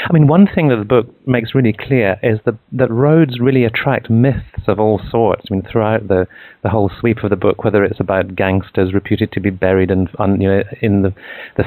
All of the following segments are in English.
I mean, one thing that the book makes really clear is that roads really attract myths of all sorts. I mean, throughout the whole sweep of the book, whether it's about gangsters reputed to be buried in the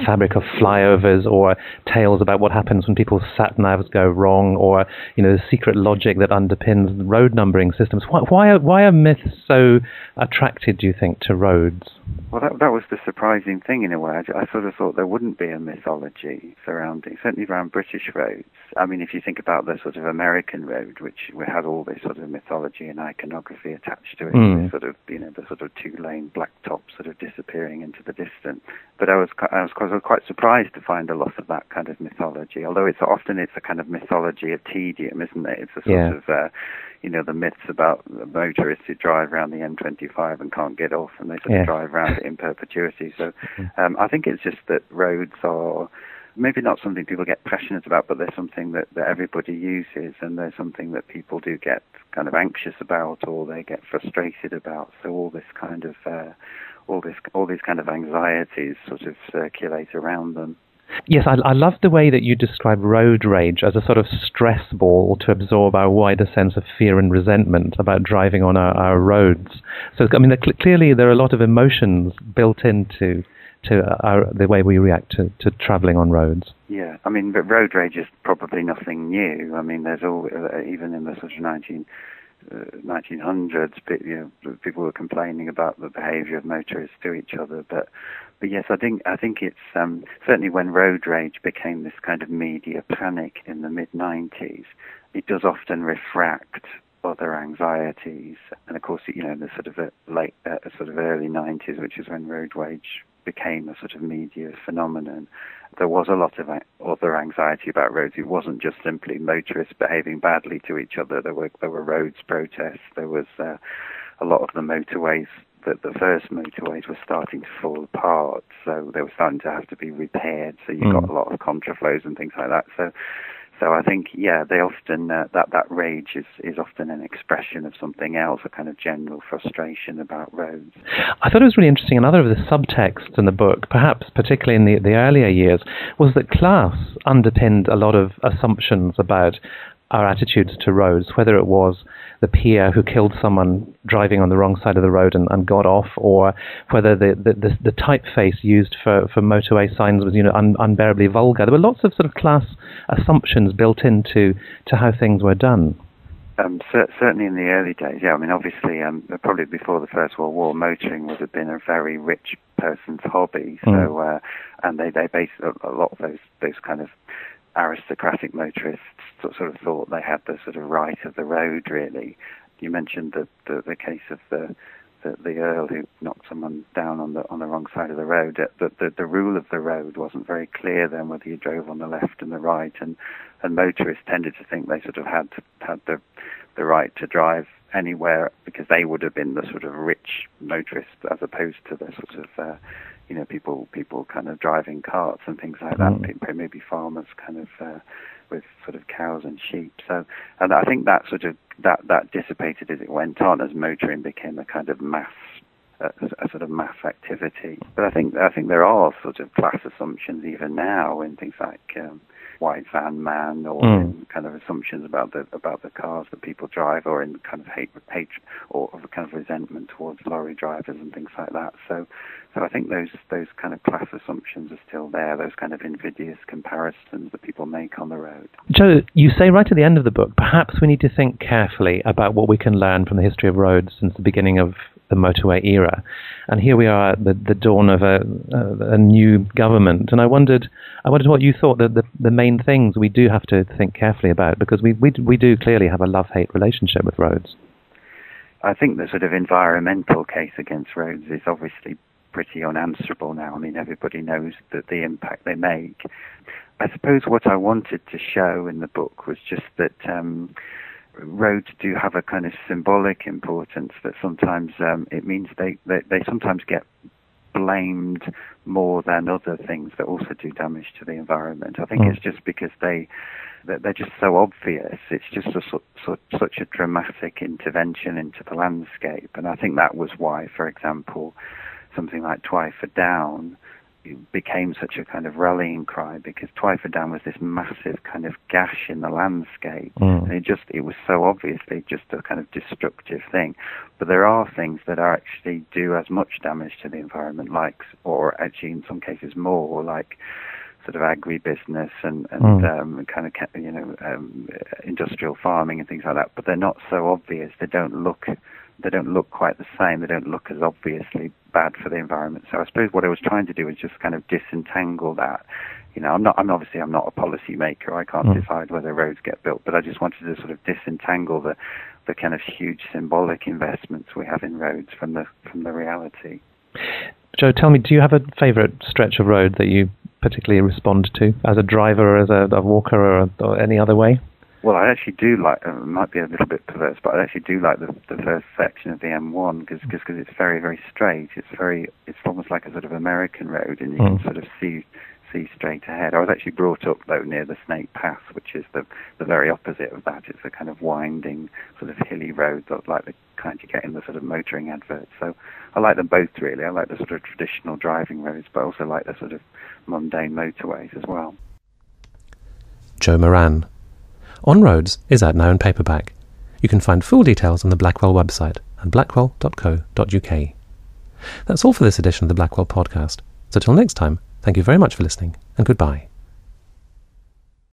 fabric of flyovers, or tales about what happens when people's sat-navs go wrong, or the secret logic that underpins road numbering systems. Why are myths so attracted, do you think, to roads? Well, that was the surprising thing in a way. I sort of thought there wouldn't be a mythology surrounding, certainly around British roads. I mean, if you think about the sort of American road, which had all this sort of mythology and iconography attached to it, the sort of two-lane blacktop sort of disappearing into the distance. But I was quite surprised to find a lot of that kind of mythology. Although it's a kind of mythology of tedium, isn't it? It's a sort of the myths about motorists who drive around the M25 and can't get off, and they sort of drive around it in perpetuity. So I think it's just that roads are maybe not something people get passionate about, but they're something that everybody uses, and they're something that people do get kind of anxious about, or they get frustrated about. So all this kind of all these kind of anxieties sort of circulate around them. Yes, I love the way that you describe road rage as a sort of stress ball to absorb our wider sense of fear and resentment about driving on our roads. So, I mean, clearly there are a lot of emotions built into the way we react to travelling on roads. Yeah, I mean, but road rage is probably nothing new. I mean, there's all, even in the sort of 1900s, people were complaining about the behaviour of motorists to each other. But yes, I think it's certainly when road rage became this kind of media panic in the mid-90s, it does often refract other anxieties. And of course, in the sort of early 90s, which is when road rage became a sort of media phenomenon, there was a lot of other anxiety about roads. It wasn't just simply motorists behaving badly to each other. There were roads protests. There was a lot of the motorways. The first motorways were starting to fall apart, so they were starting to have to be repaired. So you got a lot of contraflows and things like that. So I think, they often that rage is often an expression of something else, a kind of general frustration about roads. I thought it was really interesting. Another of the subtexts in the book, perhaps particularly in the earlier years, was that class underpinned a lot of assumptions about our attitudes to roads, whether it was the peer who killed someone driving on the wrong side of the road and got off, or whether the typeface used for motorway signs was unbearably vulgar. There were lots of sort of class assumptions built into how things were done. Certainly in the early days, I mean, obviously, probably before the First World War, motoring would have been a very rich person's hobby. So, and they based a lot of those kind of aristocratic motorists sort of thought they had the sort of right of the road, really. You mentioned the case of the Earl who knocked someone down on the wrong side of the road. The rule of the road wasn't very clear then, whether you drove on the left and the right, and motorists tended to think they sort of had the right to drive anywhere, because they would have been the sort of rich motorists, as opposed to the sort of people kind of driving carts and things like that. Maybe farmers kind of with sort of cows and sheep. So, and I think that sort of that dissipated as it went on, as motoring became a kind of mass activity. But I think there are sort of class assumptions even now in things like white van man, or in kind of assumptions about the cars that people drive, or in kind of hate or kind of resentment towards lorry drivers and things like that. So I think those kind of class assumptions are still there, those kind of invidious comparisons that people make on the road. Joe, you say right at the end of the book, perhaps we need to think carefully about what we can learn from the history of roads since the beginning of the motorway era. And here we are at the dawn of a new government. And I wondered what you thought the main things we do have to think carefully about, because we do clearly have a love-hate relationship with roads. I think the sort of environmental case against roads is obviously pretty unanswerable now. I mean, everybody knows that the impact they make. I suppose what I wanted to show in the book was just that roads do have a kind of symbolic importance, that sometimes it means they sometimes get blamed more than other things that also do damage to the environment. I think it's just because they're just so obvious. It's just such a dramatic intervention into the landscape. And I think that was why, for example, something like Twyford Down became such a kind of rallying cry, because Twyford Down was this massive kind of gash in the landscape, and it was so obviously just a kind of destructive thing. But there are things that are actually do as much damage to the environment, like, or actually in some cases more, like sort of agribusiness and kind of industrial farming and things like that. But they're not so obvious. They don't look quite the same. They don't look as obviously bad for the environment. So I suppose what I was trying to do was just kind of disentangle that. I'm not a policy maker. I can't decide whether roads get built, but I just wanted to sort of disentangle the kind of huge symbolic investments we have in roads from the reality. Joe, tell me, do you have a favourite stretch of road that you particularly respond to as a driver, or as a walker, or any other way? Well, I actually do like, it might be a little bit perverse, but I actually do like the first section of the M1, because it's very, very straight. It's almost like a sort of American road, and you can sort of see straight ahead. I was actually brought up, though, near the Snake Pass, which is the very opposite of that. It's a kind of winding, sort of hilly road, like the kind you get in the sort of motoring adverts. So I like them both, really. I like the sort of traditional driving roads, but I also like the sort of mundane motorways as well. Joe Moran. On Roads is out now in paperback. You can find full details on the Blackwell website at blackwell.co.uk. That's all for this edition of the Blackwell podcast. So till next time, thank you very much for listening, and goodbye.